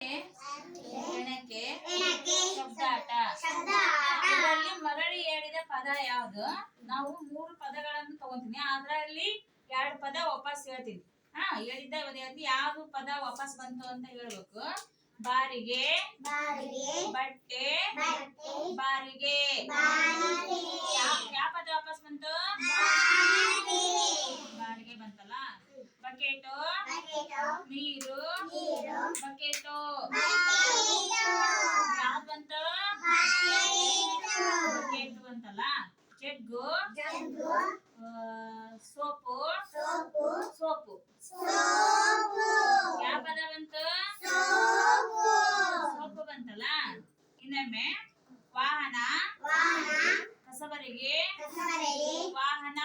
ಹೆಣಕೆ ಶಬ್ದಾಟ. ಇದರಲ್ಲಿ ಮರಳಿ ಹೇಳಿದ ಪದ ಯಾವುದು? ನಾವು 3 ಪದಗಳನ್ನು ತಗೊಂತೀನಿ, ಅದರಲ್ಲಿ 2 ಪದ ವಾಪಸ್ ಹೇಳ್ತೀನಿ. ಹೇಳಿದ್ದ ಹೇಳ್ತೀನಿ, ಯಾವ್ದು ಪದ ವಾಪಸ್ ಬಂತು ಅಂತ ಹೇಳ್ಬೇಕು. ಬಾರಿಗೆ, ಬಟ್ಟೆ, ಬಾರಿಗೆ. ಯಾವ ಪದ ವಾಪಸ್ ಬಂತು? ಬಾರಿಗೆ ಬಂತಲ್ಲ. ಬಕೆಟು, ನೀರು, ಬಕೆಟು. ಯಾವ್ದು ಬಂತು? ಬಕೆಟು ಬಂತಲ್ಲ. ಜಗ್ಗು, ಸೋಪು, ಸೋಪು. ಯಾವ ಪದ ಬಂತು? ಸೋಪು ಬಂತಲ್ಲ. ಇನ್ನೊಮ್ಮೆ ವಾಹನ, ಕಸಬರಿಗೆ, ವಾಹನ.